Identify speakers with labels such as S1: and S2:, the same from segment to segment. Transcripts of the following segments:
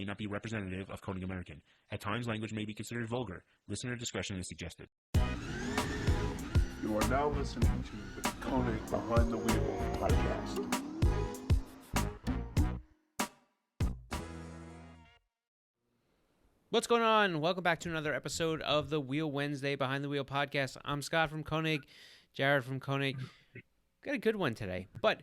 S1: not be representative of KONIG American. At times, language may be considered vulgar. Listener discretion is suggested.
S2: You are now listening to the KONIG Behind the Wheel podcast.
S3: What's going on? Welcome back to another episode of the Wheel Wednesday Behind the Wheel podcast. I'm Scott from KONIG, Jared from KONIG. Got a good one today, but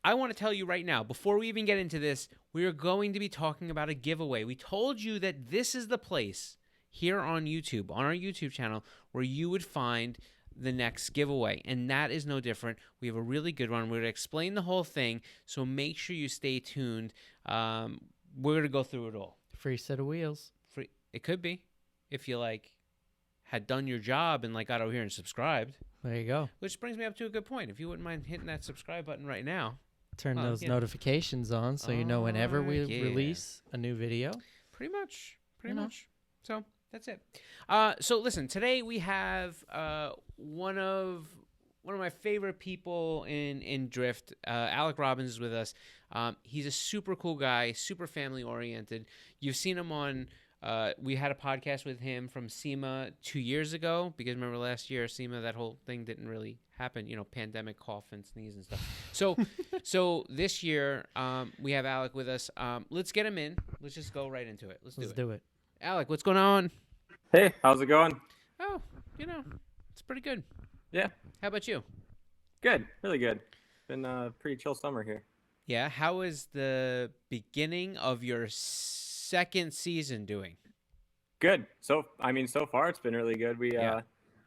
S3: I want to tell you right now, before we even get into this, we are going to be talking about a giveaway. We told you that this is the place here on YouTube, on our YouTube channel, where you would find the next giveaway, and that is no different. We have a really good one. We're going to explain the whole thing, so make sure you stay tuned. We're going to go through it all.
S4: Free set of wheels.
S3: Free. It could be if you had done your job and got over here and subscribed.
S4: There you go.
S3: Which brings me up to a good point. If you wouldn't mind hitting that subscribe button right now.
S4: Turn those notifications on so you know whenever we release a new video.
S3: Pretty much. So that's it. So listen, today we have one of my favorite people in drift. AleC Robbins is with us. He's a super cool guy, super family oriented. You've seen him on. We had a podcast with him from SEMA 2 years ago, because remember last year SEMA, that whole thing didn't really happen, pandemic, cough and sneeze and stuff. So this year we have AleC with us. Let's get him in. Let's just go right into it. Let's do it. AleC, what's going on?
S5: Hey, how's it going?
S3: Oh, it's pretty good.
S5: Yeah.
S3: How about you?
S5: Good, really good. Been a pretty chill summer here.
S3: Yeah. How is the beginning of your second season doing?
S5: Good. So far it's been really good. We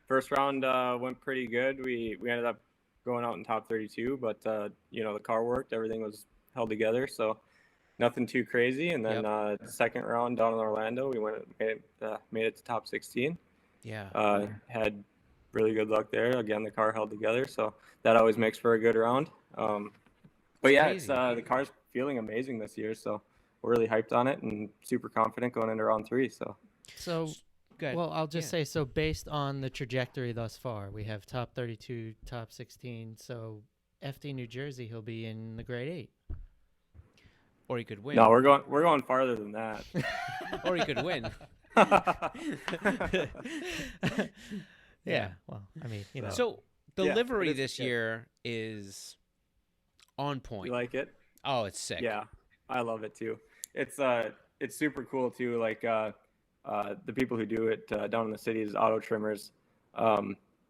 S5: first round went pretty good. We ended up going out in top 32, but the car worked, everything was held together, so nothing too crazy. And then second round down in Orlando, we made it to top 16.
S3: Yeah.
S5: Had really good luck there. Again, the car held together, so that always makes for a good round. But yeah, it's the car's feeling amazing this year, so we're really hyped on it and super confident going into round 3.
S4: So
S3: good.
S4: Well, I'll just say, so based on the trajectory thus far, we have top 32, top 16. So FD New Jersey, he'll be in the grade 8.
S3: Or he could win.
S5: No, we're going farther than that.
S3: Or he could win.
S4: Yeah. Well,
S3: So delivery this year is on point.
S5: You like it?
S3: Oh, it's sick.
S5: Yeah, I love it too. It's super cool too. The people who do it down in the city is Auto Trimmers.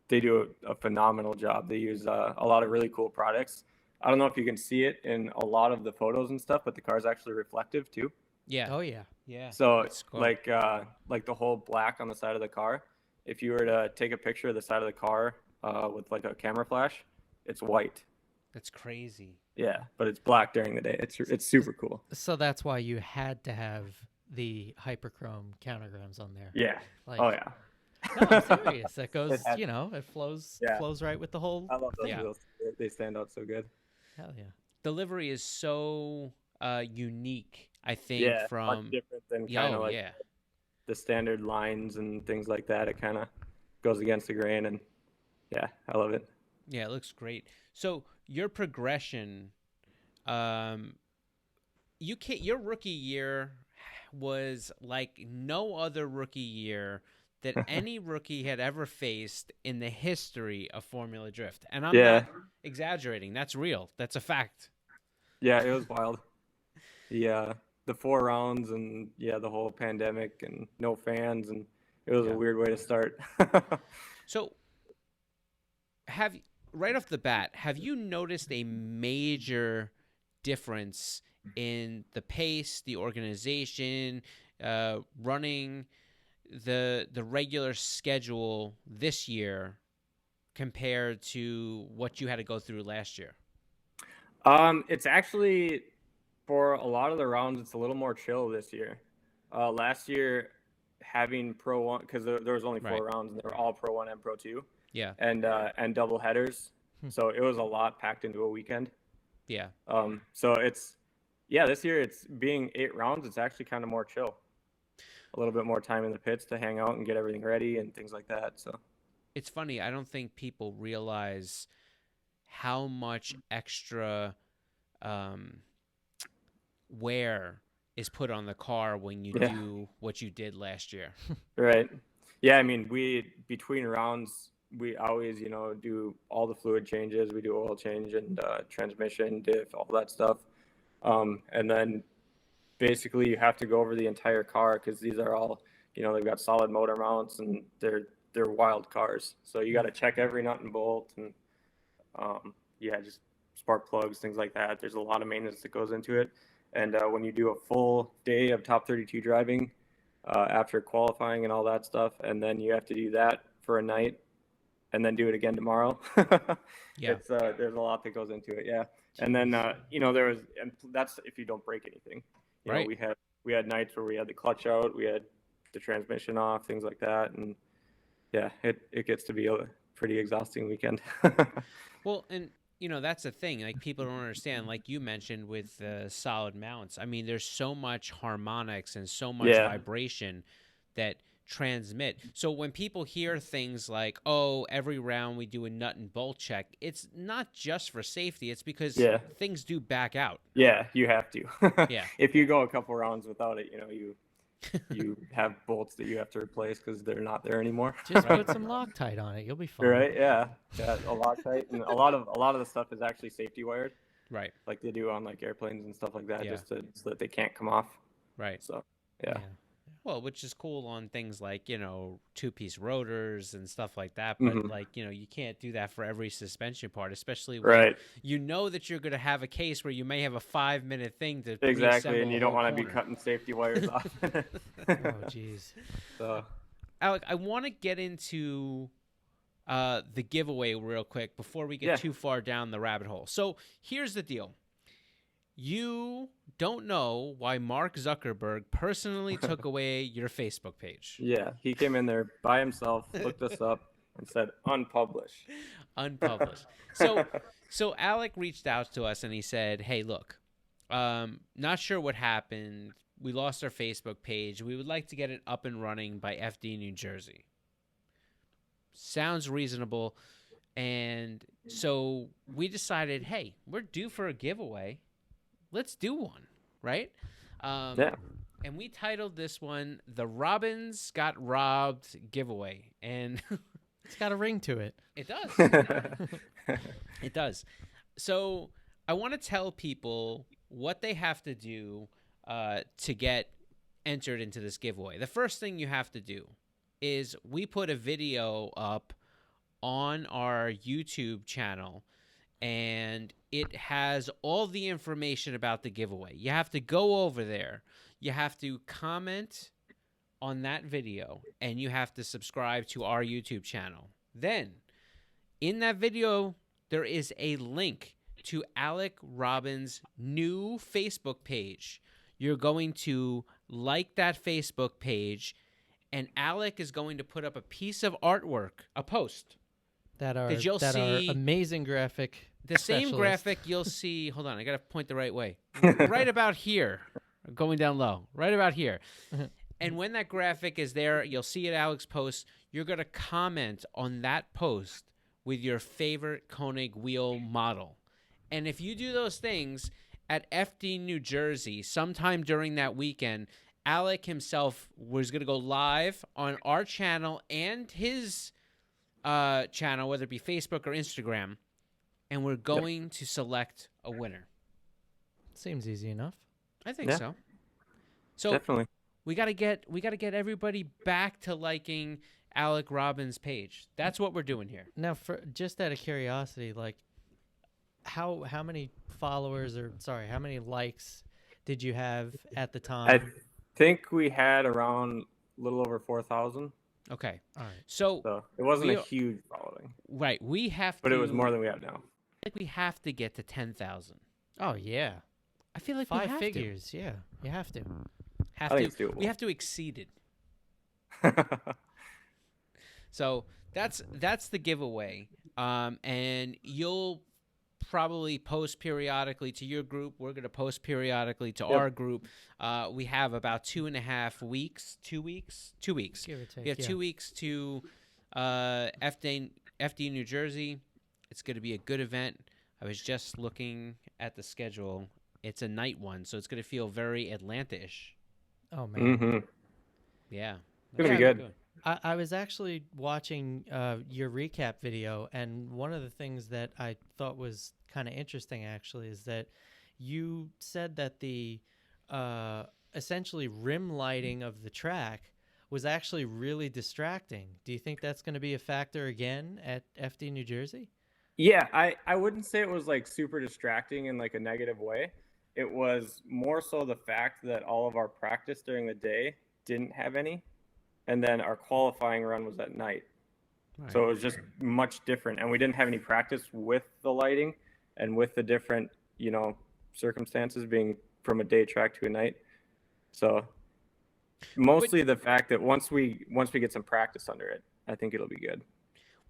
S5: They do a phenomenal job. They use a lot of really cool products. I don't know if you can see it in a lot of the photos and stuff, but the car's actually reflective too.
S3: Yeah.
S4: Oh yeah.
S3: Yeah.
S5: So
S3: cool.
S5: like the whole black on the side of the car, if you were to take a picture of the side of the car with a camera flash, it's white.
S3: That's crazy.
S5: Yeah, but it's black during the day. It's super cool.
S4: So that's why you had to have the hyperchrome countergrams on there.
S5: Yeah. Oh yeah.
S4: No, I'm serious. That goes, it flows right with the whole.
S5: I love those
S3: Yeah.
S5: wheels. They stand out so good.
S4: Hell yeah.
S3: Delivery is so unique, I think,
S5: Yeah,
S3: from
S5: much different than kind of the standard lines and things like that. It kind of goes against the grain, and yeah, I love it.
S3: Yeah, it looks great. So your progression, your rookie year was like no other rookie year that any rookie had ever faced in the history of Formula Drift. And I'm not exaggerating. That's real. That's a fact.
S5: Yeah, it was wild. The 4 rounds and the whole pandemic and no fans, and it was a weird way to start.
S3: So right off the bat, have you noticed a major difference in the pace, the organization, running the regular schedule this year compared to what you had to go through last year?
S5: It's actually, for a lot of the rounds, it's a little more chill this year. Last year, having Pro 1, because there was only 4 rounds, and they were all Pro 1 and Pro 2.
S3: Yeah.
S5: And double headers. So it was a lot packed into a weekend.
S3: Yeah.
S5: So this year it's being 8 rounds. It's actually kind of more chill. A little bit more time in the pits to hang out and get everything ready and things like that. So
S3: it's funny. I don't think people realize how much extra wear is put on the car when you
S5: Yeah.
S3: do what you did last year.
S5: Right. Yeah, I mean, between rounds, we always, do all the fluid changes. We do oil change and transmission, diff, all that stuff. And then basically you have to go over the entire car because these are all, they've got solid motor mounts and they're wild cars. So you got to check every nut and bolt and just spark plugs, things like that. There's a lot of maintenance that goes into it. And when you do a full day of top 32 driving after qualifying and all that stuff, and then you have to do that for a night and then do it again tomorrow.
S3: Yeah.
S5: There's a lot that goes into it. Yeah. And then, and that's if you don't break anything.
S3: Right.
S5: We had nights where we had the clutch out, we had the transmission off, things like that. And yeah, it gets to be a pretty exhausting weekend.
S3: Well, and that's the thing. Like, people don't understand. Like you mentioned with solid mounts. I mean, there's so much harmonics and so much vibration that transmit. So when people hear things like, "Oh, every round we do a nut and bolt check," it's not just for safety. It's because things do back out.
S5: Yeah, you have to.
S3: Yeah.
S5: If you go a couple rounds without it, you have bolts that you have to replace because they're not there anymore.
S4: Just put some Loctite on it. You'll be fine.
S5: Right? Yeah. A Loctite, and a lot of the stuff is actually safety wired,
S3: Right.
S5: like they do on like airplanes and stuff like that,
S3: Yeah.
S5: just so that they can't come off.
S3: Right.
S5: So yeah.
S3: Well, which is cool on things like, two-piece rotors and stuff like that. But, like, you can't do that for every suspension part, especially when
S5: Right.
S3: you know that you're going to have a case where you may have a 5-minute thing to
S5: Exactly,
S3: reassemble
S5: and you
S3: a
S5: don't
S3: whole
S5: want to be
S3: corner.
S5: cutting safety wires off.
S4: Oh, jeez.
S5: So
S3: AleC, I want to get into the giveaway real quick before we get too far down the rabbit hole. So here's the deal. You don't know why Mark Zuckerberg personally took away your Facebook page.
S5: yeah, he came in there by himself, looked us up, and said unpublished.
S3: Unpublished. So AleC reached out to us and he said, "Hey, look, not sure what happened. We lost our Facebook page. We would like to get it up and running by FD New Jersey." Sounds reasonable. And so we decided, hey, we're due for a giveaway. Let's do one, right?
S5: Yeah.
S3: And we titled this one "The Robbins Got Robbed Giveaway," and
S4: It's got a ring to it.
S3: it does. It does. So I want to tell people what they have to do to get entered into this giveaway. The first thing you have to do is we put a video up on our YouTube channel, and it has all the information about the giveaway. You have to go over there. You have to comment on that video, and you have to subscribe to our YouTube channel. Then, in that video, there is a link to AleC Robbins' new Facebook page. You're going to like that Facebook page, and AleC is going to put up a piece of artwork, a post.
S4: That are
S3: That you'll see-
S4: amazing graphic.
S3: The same
S4: specialist.
S3: graphic you'll see. Hold on, I got to point the right way. Right about here. Going down low. Right about here. And when that graphic is there, you'll see it, AleC's post. You're going to comment on that post with your favorite KONIG wheel model. And if you do those things at FD New Jersey, sometime during that weekend, AleC himself was going to go live on our channel and his channel, whether it be Facebook or Instagram, and we're going to select a winner.
S4: Seems easy enough.
S3: I think
S5: Yeah.
S3: so. So
S5: Definitely.
S3: we gotta get everybody back to liking AleC Robbins' page. That's what we're doing here.
S4: Now, for just out of curiosity, like, how many followers how many likes did you have at the time?
S5: I think we had around a little over 4,000.
S3: Okay.
S4: All right.
S3: So
S5: It wasn't
S3: We
S5: a
S3: are-
S5: huge following,
S3: right, we have
S5: but
S3: to.
S5: it was more than we have now.
S3: I think we have to get to 10,000.
S4: Oh yeah,
S3: I feel like we
S4: 5
S3: have
S4: figures. Yeah, you have to.
S3: To. Have
S5: I think
S3: to.
S5: it's doable.
S3: We have to exceed it. So that's the giveaway. And you'll probably post periodically to your group. We're gonna post periodically to our group. We have about 2.5 weeks. 2 weeks. 2 weeks.
S4: Give or take.
S3: We have 2 weeks to FD New Jersey. It's going to be a good event. I was just looking at the schedule, it's a night one, so it's going to feel very Atlanta-ish.
S4: Oh man.
S5: Mm-hmm.
S3: Yeah.
S5: It's gonna be
S4: Yeah,
S5: good.
S4: I was actually watching your recap video, and one of the things that I thought was kind of interesting actually is that you said that the essentially rim lighting of the track was actually really distracting. Do you think that's going to be a factor again at FD New Jersey?
S5: Yeah, I wouldn't say it was like super distracting in like a negative way. It was more so the fact that all of our practice during the day didn't have any, and then our qualifying run was at night.
S3: Right.
S5: So it was just much different, and we didn't have any practice with the lighting and with the different, circumstances being from a day track to a night. So mostly the fact that once we get some practice under it, I think it'll be good.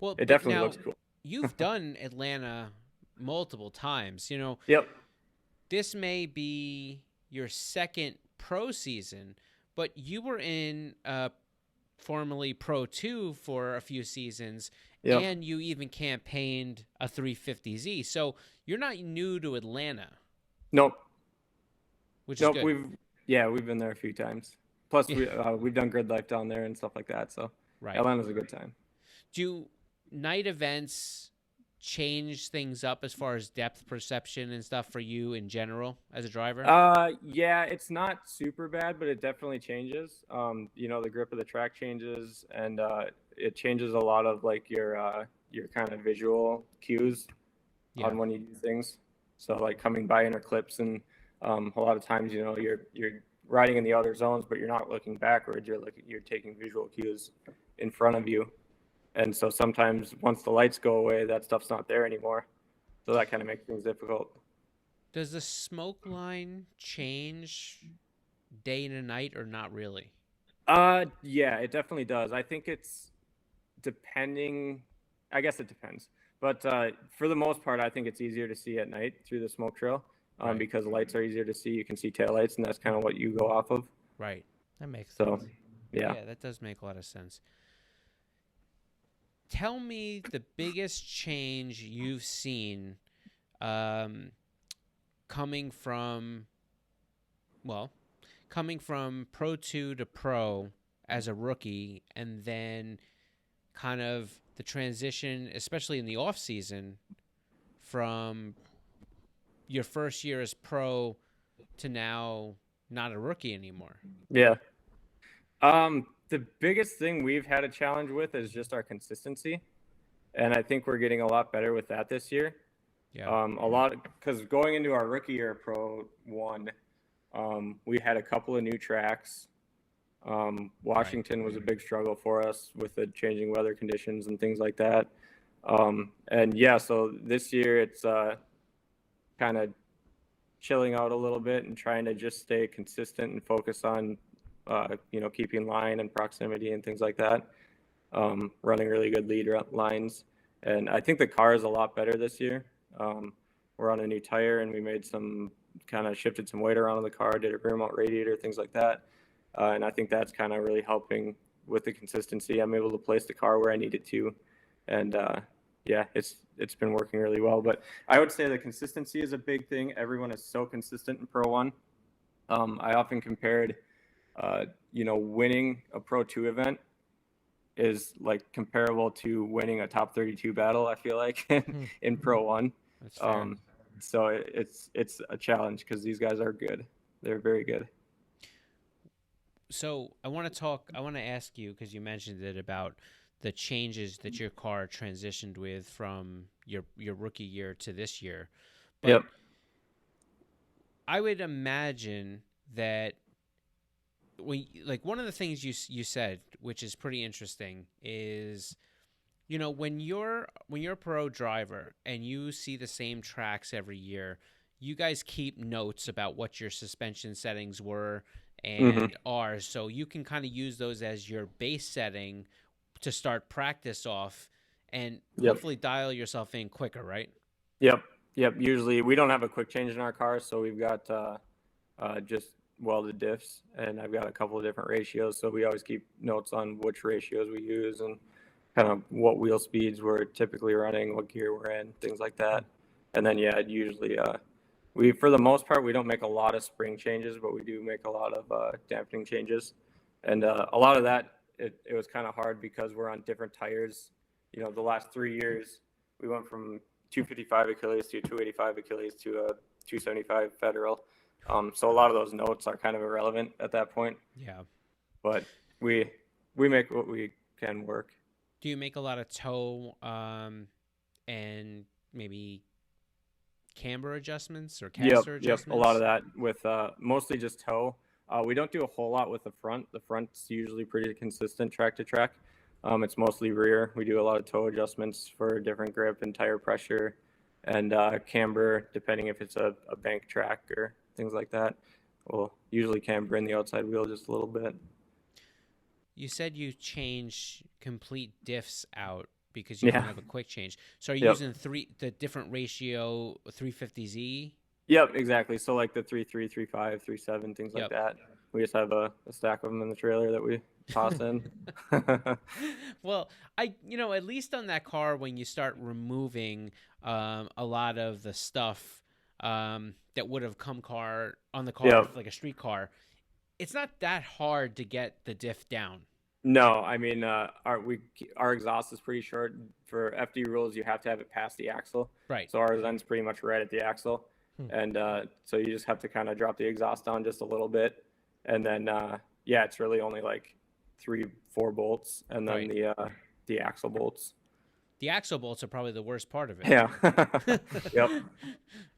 S3: Well,
S5: It definitely looks cool.
S3: You've done Atlanta multiple times.
S5: Yep.
S3: This may be your second pro season, but you were in formerly Pro 2 for a few seasons,
S5: Yep.
S3: and you even campaigned a 350Z. So you're not new to Atlanta,
S5: Nope.
S3: which is good.
S5: We've been there a few times. Plus, we've done grid life down there and stuff like that. So
S3: Right.
S5: Atlanta's a good time.
S3: Do night events change things up as far as depth perception and stuff for you in general as a driver?
S5: Yeah, it's not super bad, but it definitely changes. The grip of the track changes, and it changes a lot of like your kind of visual cues on when you do things. So like coming by inner clips, and a lot of times you're riding in the outer zones, but you're not looking backwards. You're taking visual cues in front of you. And so sometimes once the lights go away, that stuff's not there anymore. So that kind of makes things difficult.
S3: Does the smoke line change day and night or not really?
S5: Yeah, it definitely does. I think it's depending. I guess it depends. But for the most part, I think it's easier to see at night through the smoke trail because lights are easier to see. You can see taillights, and that's kind of what you go off of.
S3: Right.
S4: That makes
S5: So,
S4: sense.
S5: yeah.
S3: Yeah, that does make a lot of sense. Tell me the biggest change you've seen coming from Pro 2 to Pro as a rookie, and then kind of the transition, especially in the off season, from your first year as pro to now not a rookie anymore.
S5: Yeah. The biggest thing we've had a challenge with is just our consistency. And I think we're getting a lot better with that this year.
S3: Yeah.
S5: Because going into our rookie year Pro 1, we had a couple of new tracks. Washington was a big struggle for us with the changing weather conditions and things like that. So this year it's kind of chilling out a little bit and trying to just stay consistent and focus on, keeping line and proximity and things like that. Running really good lead lines. And I think the car is a lot better this year. We're on a new tire, and we shifted some weight around in the car, did a rear mount radiator, things like that. And I think that's kind of really helping with the consistency. I'm able to place the car where I need it to. And it's been working really well. But I would say the consistency is a big thing. Everyone is so consistent in Pro 1. I often compared, winning a Pro 2 event is like comparable to winning a top 32 battle, I feel like, in Pro 1.
S3: That's fair.
S5: So it's a challenge because these guys are good. They're very good.
S3: So I want to ask you, because you mentioned it, about the changes that your car transitioned with from your rookie year to this year. But
S5: Yep.
S3: I would imagine that one of the things you said, which is pretty interesting, is when you're a pro driver and you see the same tracks every year, you guys keep notes about what your suspension settings were and are, so you can kind of use those as your base setting to start practice off and hopefully dial yourself in quicker, right?
S5: Yep. Usually we don't have a quick change in our car, so we've got just welded diffs, and I've got a couple of different ratios, so we always keep notes on which ratios we use and kind of what wheel speeds we're typically running, what gear we're in, things like that. And then usually We, for the most part, we don't make a lot of spring changes, but we do make a lot of dampening changes. And a lot of that, it was kind of hard because we're on different tires. You know, the last 3 years, we went from 255 Achilles to 285 Achilles to a 275 Federal. So a lot of those notes are kind of irrelevant at that point.
S3: Yeah.
S5: But we make what we can work.
S3: Do you make a lot of toe and maybe camber adjustments or caster adjustments?
S5: Yep, a lot of that with mostly just toe. We don't do a whole lot with the front. The front's usually pretty consistent track to track. It's mostly rear. We do a lot of toe adjustments for different grip and tire pressure and camber, depending if it's a bank track or things like that. We'll usually camber in the outside wheel just a little bit.
S3: You said you change complete diffs out because you don't have a quick change. So are you using the different ratio 350Z?
S5: Yep, exactly. So like the 3.3, 3.5, 3.7, things like that. We just have a stack of them in the trailer that we toss in.
S3: Well, at least on that car, when you start removing a lot of the stuff that would have come on the car, like a street car, it's not that hard to get the diff down.
S5: No, I mean, our exhaust is pretty short. For FD rules, you have to have it past the axle. Right. So ours ends pretty much right at the axle. And so you just have to kind of drop the exhaust down just a little bit. And then, it's really only like 3-4 bolts, and then the axle bolts.
S3: The axle bolts are probably the worst part of it.
S5: Yeah. Yep.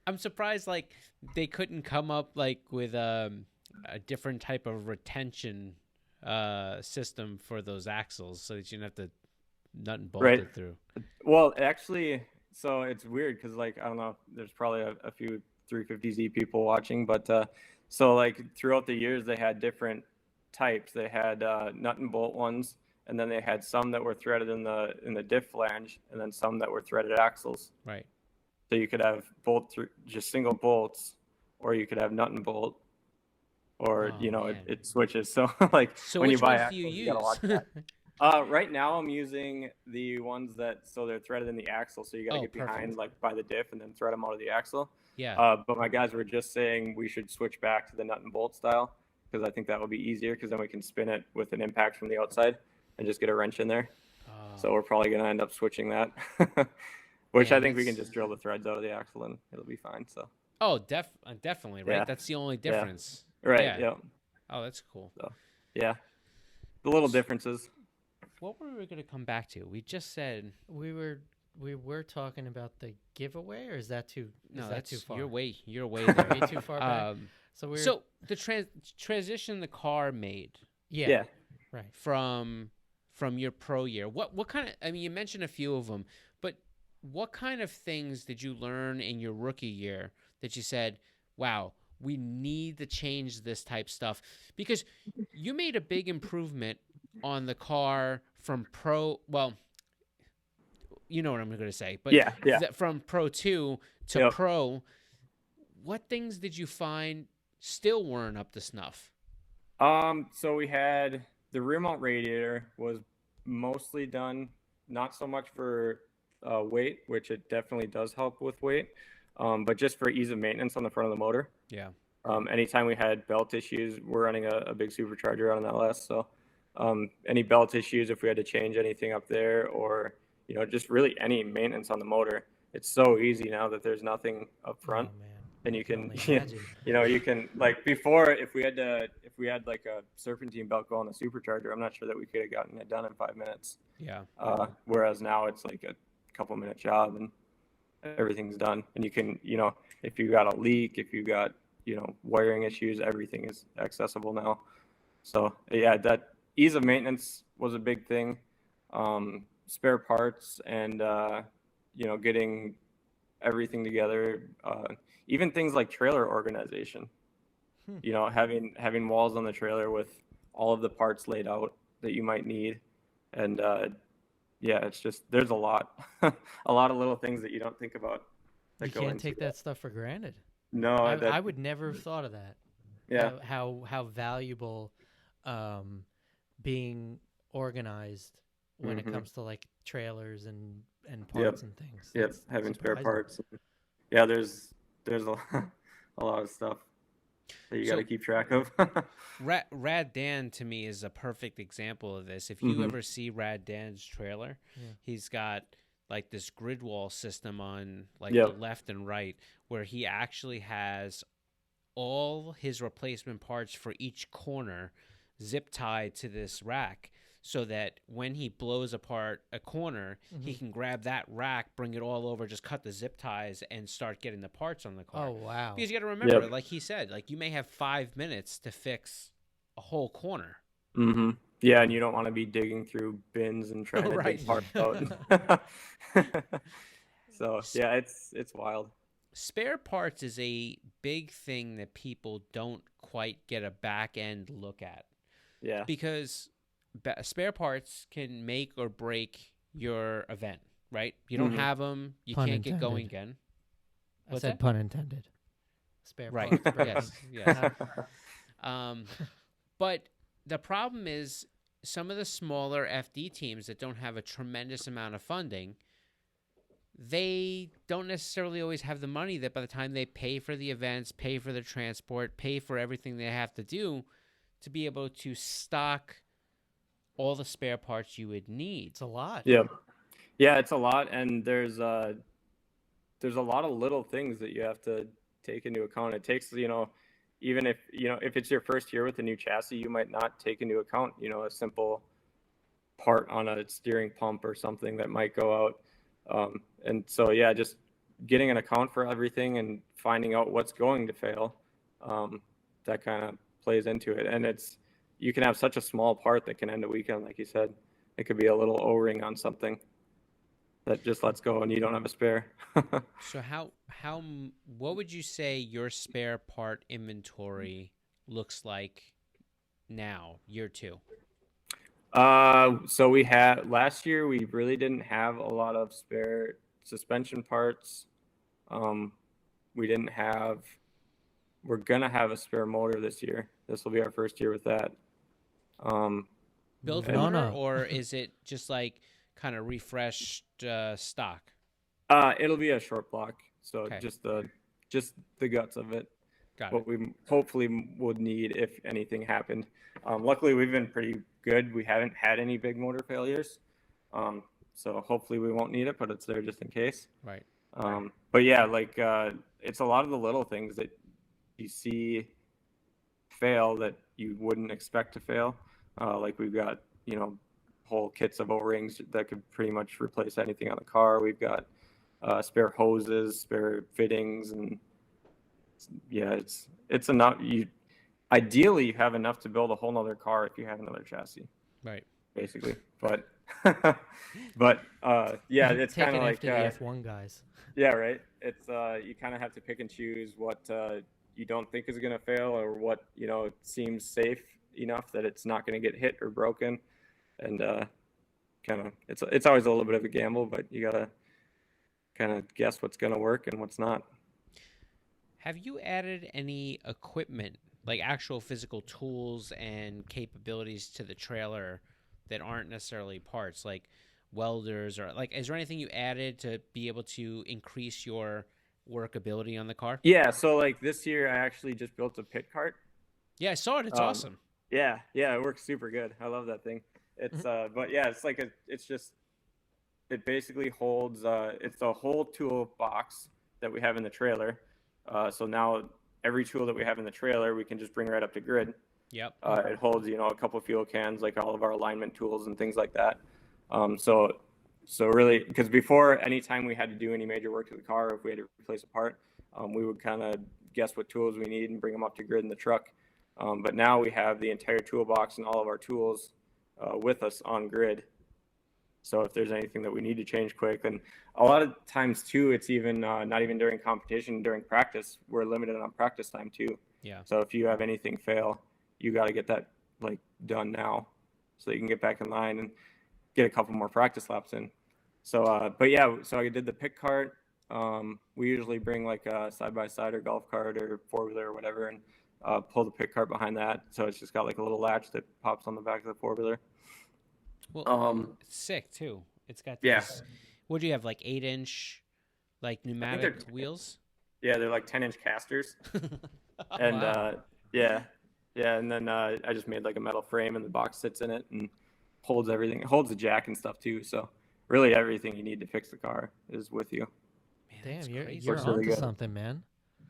S3: I'm surprised, like, they couldn't come up, like, with a different type of retention system for those axles so that you don't have to nut and bolt it through.
S5: Well, actually, so it's weird because, like, I don't know, there's probably a few 350Z people watching, but so, like, throughout the years, they had different types. They had nut and bolt ones, and then they had some that were threaded in the diff flange, and then some that were threaded axles.
S3: Right.
S5: So you could have just single bolts, or you could have nut and bolt, or it switches. So like when you buy axles, you gotta watch that. Right now I'm using the ones that they're threaded in the axle, so you gotta get behind like by the diff and then thread them out of the axle.
S3: Yeah.
S5: But my guys were just saying we should switch back to the nut and bolt style because I think that would be easier because then we can spin it with an impact from the outside and just get a wrench in there. So we're probably gonna end up switching that. Which I think we can just drill the threads out of the axle and it'll be fine. So.
S3: Oh, definitely, right? Yeah. That's the only difference.
S5: Yeah. Right. Yeah.
S3: Oh, that's cool.
S5: So, yeah, the little differences.
S3: What were we going to come back to? We just said
S4: we were talking about the giveaway, or is that too?
S3: No,
S4: that's too far.
S3: You're way there.
S4: Way too far back.
S3: So the transition the car made.
S5: Yeah.
S4: Right.
S3: From your pro year, what kind of? I mean, you mentioned a few of them, but what kind of things did you learn in your rookie year that you said, "Wow, we need to change this type stuff"? Because you made a big improvement on the car from pro. Well, you know what I'm going to say, but from Pro 2 to Pro, what things did you find still weren't up to snuff?
S5: So we had the rear mount radiator was mostly done, not so much for weight, which it definitely does help with weight, but just for ease of maintenance on the front of the motor.
S3: Yeah.
S5: Anytime we had belt issues, we're running a big supercharger on that LS, so any belt issues, if we had to change anything up there, or just really any maintenance on the motor, it's so easy now that there's nothing up front.
S4: Oh, man.
S5: And you can, you can, like, before, if we had like a serpentine belt go on the supercharger, I'm not sure that we could have gotten it done in 5 minutes.
S3: Yeah.
S5: Whereas now it's like a couple-minute job and everything's done. And you can, if you got a leak, if you got, wiring issues, everything is accessible now. So yeah, that ease of maintenance was a big thing. Spare parts and, getting everything together. Even things like trailer organization, having walls on the trailer with all of the parts laid out that you might need. And it's just, there's a lot of little things that you don't think about.
S4: You can't take that stuff for granted.
S5: No,
S4: I would never have thought of that.
S5: Yeah.
S4: How valuable being organized when it comes to like trailers and parts and things.
S5: Yep, having spare parts. Yeah, there's a lot of stuff that you
S3: So-
S5: got to keep track of.
S3: Rad Dan to me is a perfect example of this. If you ever see Rad Dan's trailer, he's got like this grid wall system on like the left and right, where he actually has all his replacement parts for each corner zip tied to this rack, so that when he blows apart a corner, he can grab that rack, bring it all over, just cut the zip ties, and start getting the parts on the car.
S4: Oh, wow.
S3: Because you got to remember, like he said, like you may have 5 minutes to fix a whole corner.
S5: Yeah, and you don't want to be digging through bins and trying to dig parts out. So yeah, it's wild.
S3: Spare parts is a big thing that people don't quite get a back end look at.
S5: Yeah.
S3: Because spare parts can make or break your event, right? You don't have them, you
S4: Pun
S3: can't get going
S4: intended.
S3: again.
S4: I
S3: What's
S4: said
S3: that?
S4: pun intended. Spare
S3: Right.
S4: parts. break
S3: Yes.
S4: them.
S3: Yes. But the problem is some of the smaller FD teams that don't have a tremendous amount of funding, they don't necessarily always have the money that by the time they pay for the events, pay for the transport, pay for everything they have to do to be able to stock all the spare parts you would need.
S4: It's a lot.
S5: Yeah, it's a lot, and there's a lot of little things that you have to take into account. It takes, even if it's your first year with a new chassis, you might not take into account, a simple part on a steering pump or something that might go out. And so, yeah, just getting an account for everything and finding out what's going to fail, that kind of plays into it. And you can have such a small part that can end a weekend, like you said. It could be a little O-ring on something that just lets go and you don't have a spare.
S3: So what would you say your spare part inventory looks like now, year 2?
S5: So we had last year, we really didn't have a lot of spare suspension parts. We're gonna have a spare motor this year. This will be our first year with that.
S3: Built
S4: No,
S3: motor,
S4: no.
S3: or is it just like kind of refreshed stock?
S5: It'll be a short block, so
S3: Okay.
S5: just the guts of it.
S3: Got
S5: What
S3: it.
S5: we hopefully would need if anything happened. Luckily, we've been pretty good. We haven't had any big motor failures, so hopefully we won't need it, but it's there just in case.
S3: Right.
S5: But yeah, like it's a lot of the little things that you see fail that you wouldn't expect to fail. Like we've got whole kits of O-rings that could pretty much replace anything on the car. We've got spare hoses, spare fittings, and yeah, it's enough. Ideally you have enough to build a whole nother car if you have another chassis,
S3: Right.
S5: basically. But yeah, it's
S4: Take
S5: kind
S4: it
S5: of like
S4: after the F1 guys.
S5: yeah, right. It's you kind of have to pick and choose what you don't think is going to fail, or what seems safe enough that it's not going to get hit or broken, and kind of it's always a little bit of a gamble, but you gotta kind of guess what's going to work and what's not.
S3: Have you added any equipment, like actual physical tools and capabilities to the trailer that aren't necessarily parts, like welders, or like, is there anything you added to be able to increase your workability on the car?
S5: Yeah, so like this year I actually just built a pit cart.
S3: Yeah, I saw it. It's awesome.
S5: Yeah, it works super good. I love that thing. It's but yeah, it's like it basically holds it's the whole tool box that we have in the trailer. So now every tool that we have in the trailer, we can just bring right up to grid.
S3: Yep.
S5: It holds, a couple fuel cans, like all of our alignment tools and things like that. So really, because before, anytime we had to do any major work to the car, if we had to replace a part, we would kind of guess what tools we need and bring them up to grid in the truck. But now we have the entire toolbox and all of our tools with us on grid. So if there's anything that we need to change quick, and a lot of times too, it's even not even during competition, during practice, we're limited on practice time too.
S3: Yeah.
S5: So if you have anything fail, you got to get that like done now, so you can get back in line and get a couple more practice laps in. So, but yeah, so I did the pit cart. We usually bring like a side-by-side or golf cart or four-wheeler or whatever, and pull the pit cart behind that. So it's just got like a little latch that pops on the back of the four-wheeler.
S3: Well, it's sick too. It's got
S5: Yeah.
S3: this, what do you have, like 8-inch like pneumatic wheels?
S5: Yeah, they're like 10-inch casters. And
S4: Wow.
S5: yeah, and then I just made like a metal frame, and the box sits in it and holds everything. It holds the jack and stuff too. So really, everything you need to fix the car is with you.
S3: Man, that's
S4: Damn, you're
S3: crazy.
S4: you're
S5: Works really
S4: onto
S5: good.
S4: something, man.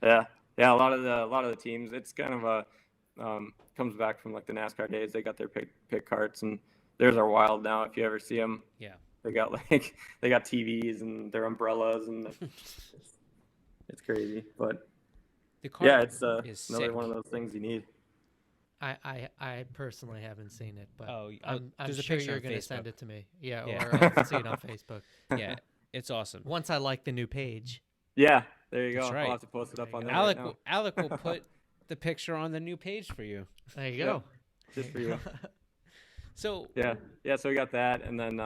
S5: Yeah, yeah. A lot of the teams, it's kind of a comes back from like the NASCAR days. They got their pick carts, and theirs are wild now. If you ever see them,
S3: Yeah.
S5: they got like they got TVs and their umbrellas, and it's crazy. But
S3: The car
S5: yeah, it's
S3: is
S5: another
S3: sick.
S5: one of those things you need.
S4: I personally haven't seen it, but
S3: Oh,
S4: I'm
S3: there's a
S4: sure
S3: picture
S4: you're
S3: on
S4: gonna
S3: Facebook.
S4: send it to me. Yeah,
S3: Yeah.
S4: or I'll see it on Facebook.
S3: Yeah, it's awesome.
S4: Once I like the new page.
S5: Yeah, there you
S3: That's
S5: go.
S3: right.
S5: I'll have to post it
S4: There
S5: up
S4: you
S5: on
S4: go.
S5: there right
S3: Alec,
S5: now.
S3: Alec will put the picture on the new page for you.
S4: There you
S5: Yeah,
S4: go.
S5: just for you.
S3: So
S5: Yeah. So we got that, and then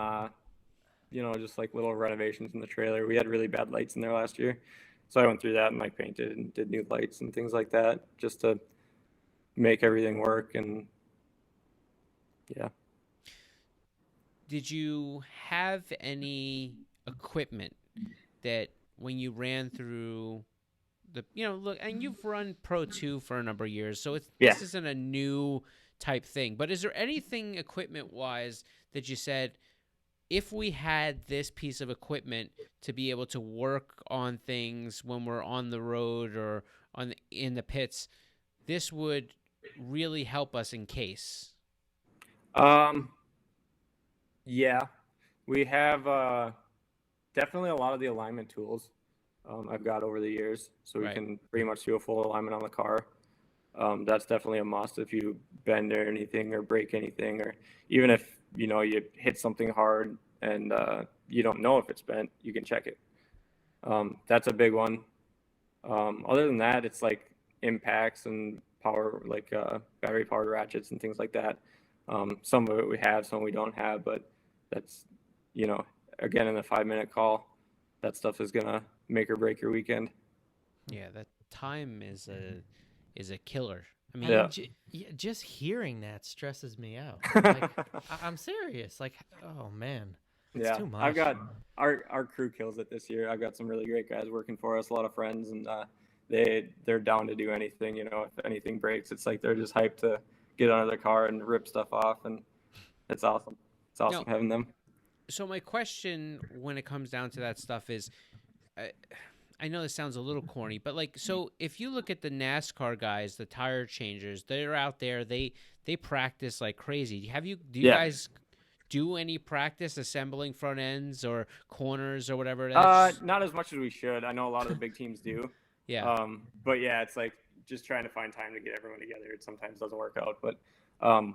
S5: just like little renovations in the trailer. We had really bad lights in there last year, so I went through that and like painted and did new lights and things like that, just to make everything work. And yeah.
S3: did you have any equipment that when you ran through look, and you've run Pro 2 for a number of years, so this
S5: Yeah.
S3: isn't a new type thing, but is there anything equipment-wise that you said, if we had this piece of equipment to be able to work on things when we're on the road or in the pits, this would really help us in case?
S5: Yeah, we have definitely a lot of the alignment tools I've got over the years, so we
S3: Right.
S5: can pretty much do a full alignment on the car. That's definitely a must if you bend or anything or break anything, or even if you hit something hard and you don't know if it's bent, you can check it. That's a big one. Other than that, it's like impacts and power, like battery powered ratchets and things like that. Some of it we have, some we don't have, but that's, again, in the 5-minute call, that stuff is gonna make or break your weekend.
S3: Yeah, that time is a killer. I mean,
S5: Yeah.
S4: Just hearing that stresses me out. Like, I'm serious. Like, oh man, it's
S5: Yeah,
S4: too much.
S5: I've got our crew kills it this year. I've got some really great guys working for us, a lot of friends, and they're down to do anything. If anything breaks, it's like they're just hyped to get under the car and rip stuff off, and it's awesome. It's awesome having them.
S3: So my question when it comes down to that stuff is, I know this sounds a little corny, but like, so if you look at the NASCAR guys, the tire changers, they're out there, they practice like crazy. Do you
S5: Yeah.
S3: guys do any practice assembling front ends or corners or whatever?
S5: Not as much as we should. I know a lot of the big teams do.
S3: Yeah.
S5: But yeah, it's like just trying to find time to get everyone together. It sometimes doesn't work out, but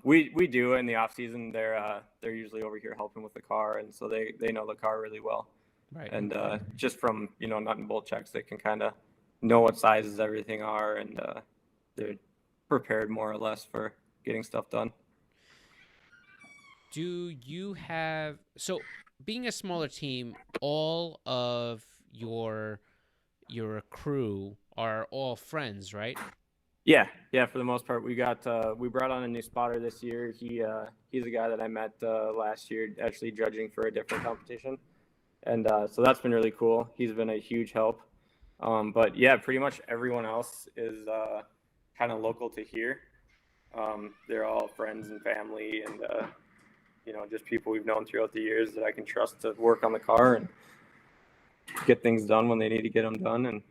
S5: we do in the off season. They're usually over here helping with the car, and so they know the car really well.
S3: Right.
S5: And just from nut and bolt checks, they can kind of know what sizes everything are, and they're prepared more or less for getting stuff done.
S3: Do you have, so being a smaller team, all of your crew are all friends, right?
S5: Yeah, for the most part. We brought on a new spotter this year. He's a guy that I met last year, actually judging for a different competition, and so that's been really cool. He's been a huge help. But yeah, pretty much everyone else is kind of local to here. They're all friends and family, and just people we've known throughout the years that I can trust to work on the car and get things done when they need to get them done. And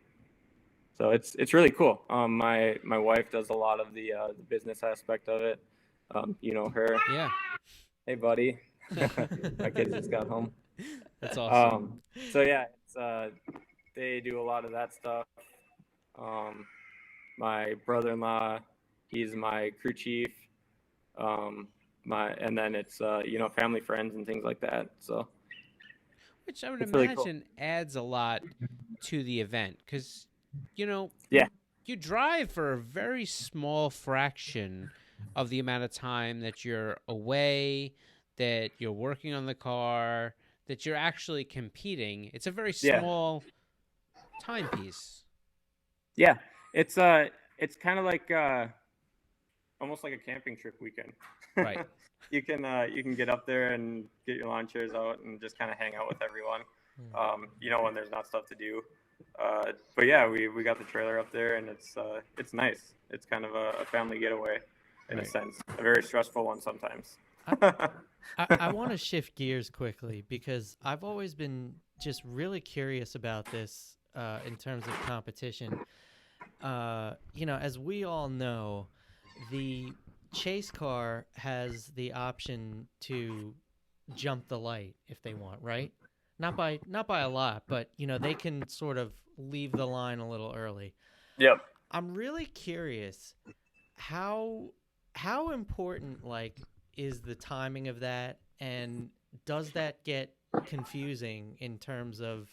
S5: so it's really cool. My wife does a lot of the business aspect of it. Her.
S3: Yeah.
S5: Hey, buddy. My kids just got home.
S3: That's awesome.
S5: So yeah, they do a lot of that stuff. My brother-in-law, he's my crew chief. And then it's family, friends, and things like that. So
S3: Which I would
S5: it's really
S3: imagine adds a lot to the event because,
S5: Yeah.
S3: you drive for a very small fraction of the amount of time that you're away, that you're working on the car, that you're actually competing. It's a very
S5: Yeah.
S3: small timepiece.
S5: Yeah, it's kind of like almost like a camping trip weekend.
S3: Right.
S5: You can get up there and get your lawn chairs out and just kind of hang out with everyone. When there's not stuff to do. But yeah, we got the trailer up there, and it's nice. It's kind of a family getaway in a
S3: Right.
S5: sense, a very stressful one sometimes.
S4: I want to shift gears quickly because I've always been just really curious about this in terms of competition. As we all know, the chase car has the option to jump the light if they want, right? Not by a lot, but they can sort of leave the line a little early.
S5: Yep.
S4: I'm really curious how how important is the timing of that, and does that get confusing in terms of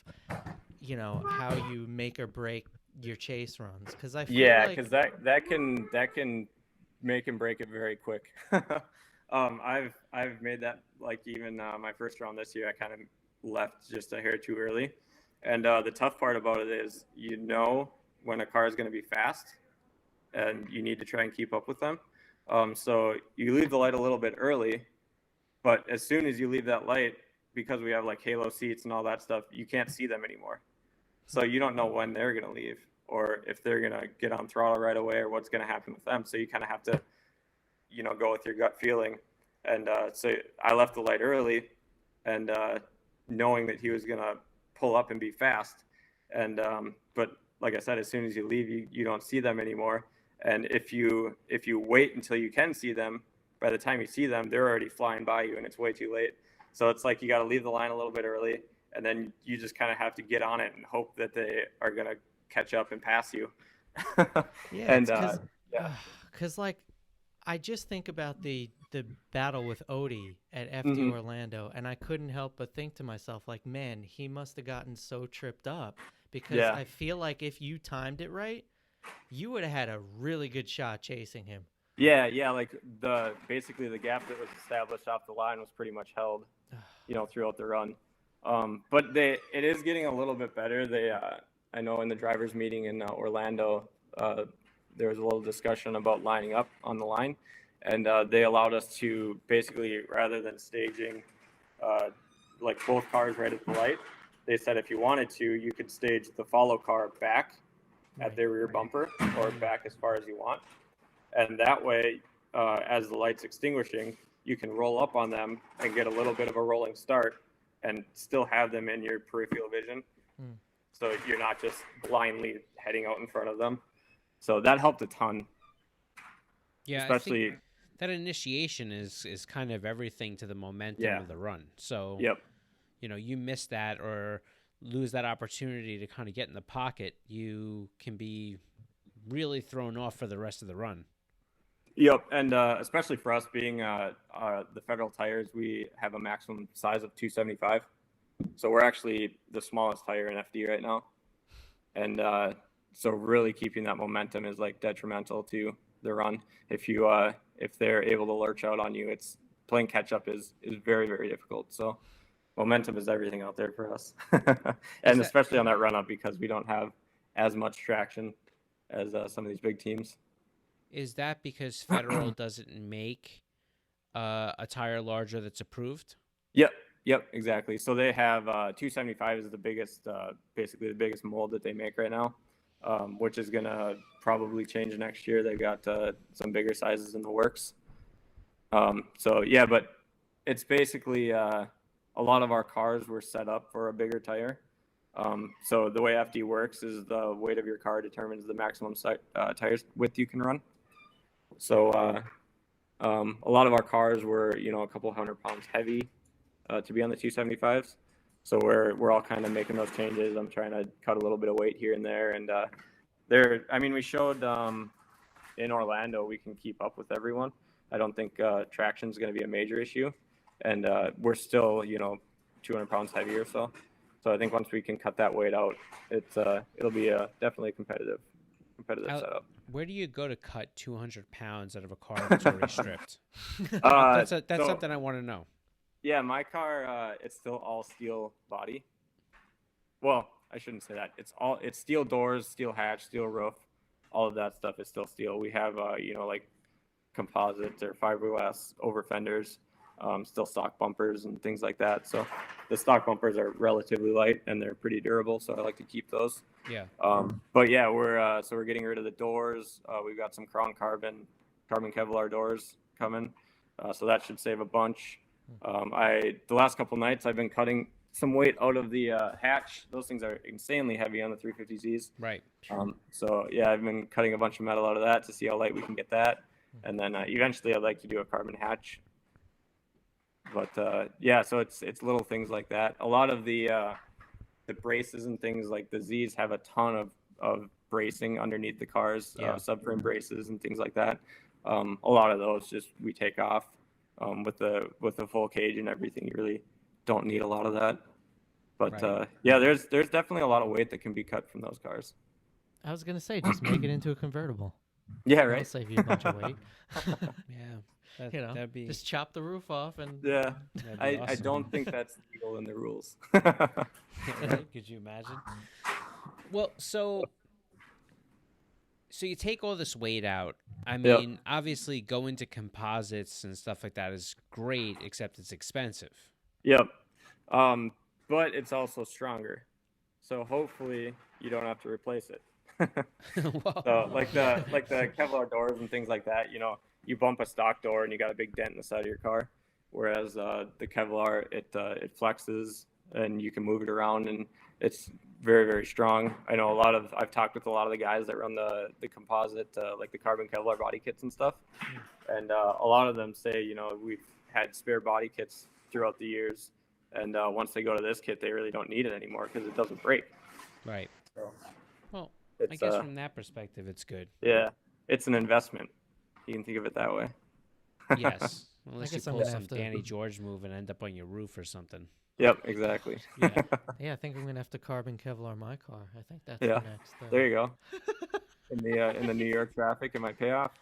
S4: how you make or break your chase runs? Because I feel
S5: Yeah,
S4: like
S5: because that can make and break it very quick. I've made that, like, even my first round this year, I kind of left just a hair too early, and the tough part about it is when a car is going to be fast, and you need to try and keep up with them. So you leave the light a little bit early, but as soon as you leave that light, because we have like halo seats and all that stuff, you can't see them anymore. So you don't know when they're going to leave, or if they're going to get on throttle right away, or what's going to happen with them. So you kind of have to, go with your gut feeling. And so I left the light early, and knowing that he was going to pull up and be fast. And but like I said, as soon as you leave, you don't see them anymore. And if you wait until you can see them, by the time you see them, they're already flying by you, and it's way too late. So it's like you got to leave the line a little bit early, and then you just kind of have to get on it and hope that they are going to catch up and pass you.
S4: yeah,
S5: And
S4: yeah, because I just think about the battle with Odie at FD Orlando, and I couldn't help but think to myself, like, man, he must have gotten so tripped up, because
S5: Yeah.
S4: I feel like if you timed it right, you would have had a really good shot chasing him.
S5: yeah, like basically the gap that was established off the line was pretty much held, throughout the run. But it is getting a little bit better. I know in the drivers' meeting in Orlando, there was a little discussion about lining up on the line, and they allowed us to basically, rather than staging like both cars right at the light, they said if you wanted to, you could stage the follow car back at their rear bumper, or back as far as you want. And that way, as the light's extinguishing, you can roll up on them and get a little bit of a rolling start and still have them in your peripheral vision. So you're not just blindly heading out in front of them. So that helped a ton.
S3: Yeah,
S5: Especially,
S3: I think that initiation is kind of everything to the momentum
S5: Yeah.
S3: of the run. So,
S5: yep.
S3: You miss that or lose that opportunity to kind of get in the pocket, you can be really thrown off for the rest of the run.
S5: Yep, and especially for us being the Federal tires, we have a maximum size of 275. So we're actually the smallest tire in FD right now. And so really keeping that momentum is like detrimental to the run. If they're able to lurch out on you, it's playing catch up is very, very difficult. So momentum is everything out there for us. And especially on that run up, because we don't have as much traction as some of these big teams.
S3: Is that because Federal doesn't make a tire larger that's approved?
S5: Yep, exactly. So they have 275 is the biggest, basically the biggest mold that they make right now, which is going to probably change next year. They've got some bigger sizes in the works. So, yeah, but it's basically a lot of our cars were set up for a bigger tire. So the way FD works is the weight of your car determines the maximum tire width you can run. So a lot of our cars were, a couple 100 pounds heavy to be on the 275s. So we're all kind of making those changes. I'm trying to cut a little bit of weight here and there. And we showed in Orlando we can keep up with everyone. I don't think traction is going to be a major issue. And we're still, 200 pounds heavier. So I think once we can cut that weight out, it'll be definitely a competitive setup.
S3: Where do you go to cut 200 pounds out of a car that's already stripped? That's something I want to know.
S5: Yeah, my car, it's still all steel body. Well, I shouldn't say that. It's steel doors, steel hatch, steel roof. All of that stuff is still steel. We have, like composites or fiberglass over fenders. still stock bumpers and things like that. So the stock bumpers are relatively light and they're pretty durable. So I like to keep those.
S3: Yeah.
S5: But yeah, we're getting rid of the doors. We've got some carbon Kevlar doors coming. So that should save a bunch. The last couple nights I've been cutting some weight out of the hatch. Those things are insanely heavy on the 350Zs.
S3: Right.
S5: So yeah, I've been cutting a bunch of metal out of that to see how light we can get that. And then eventually I'd like to do a carbon hatch. But yeah, so it's little things like that. A lot of the braces and things like the Zs have a ton of bracing underneath the cars, subframe braces and things like that. A lot of those just we take off with the full cage and everything. You really don't need a lot of that. But
S3: Right.
S5: Yeah, there's definitely a lot of weight that can be cut from those cars.
S4: I was gonna say, just make it into a convertible.
S5: Yeah,
S4: That'll
S5: right.
S4: save you a bunch of weight.
S3: Yeah.
S4: You know,
S3: that'd be
S4: just chop the roof off and
S5: Yeah,
S3: that'd be
S5: I
S3: awesome.
S5: don't think that's legal in the rules.
S3: Right? Could you imagine? Well, so you take all this weight out. I
S5: Yep.
S3: mean, obviously going to composites and stuff like that is great, except it's expensive.
S5: Yep. But it's also stronger. So hopefully you don't have to replace it.
S3: Whoa.
S5: So like the Kevlar doors and things like that, you bump a stock door and you got a big dent in the side of your car. Whereas the Kevlar, it flexes and you can move it around and it's very, very strong. I know I've talked with a lot of the guys that run the composite, like the carbon Kevlar body kits and stuff. And a lot of them say, we've had spare body kits throughout the years. And once they go to this kit, they really don't need it anymore because it doesn't break.
S3: Right.
S5: So
S3: Well, I
S5: it's,
S3: guess from that perspective, it's good.
S5: yeah, it's an investment. You can think of it that way.
S3: Yes. Unless you
S4: guess I'm
S3: pull
S4: gonna
S3: some
S4: have to-
S3: Danny George move and end up on your roof or something.
S5: Yep, exactly.
S3: Yeah.
S4: yeah, I think I'm gonna have to carbon Kevlar my car. I think that's
S5: Yeah.
S4: the next.
S5: There you go. In the New York traffic, it might pay off.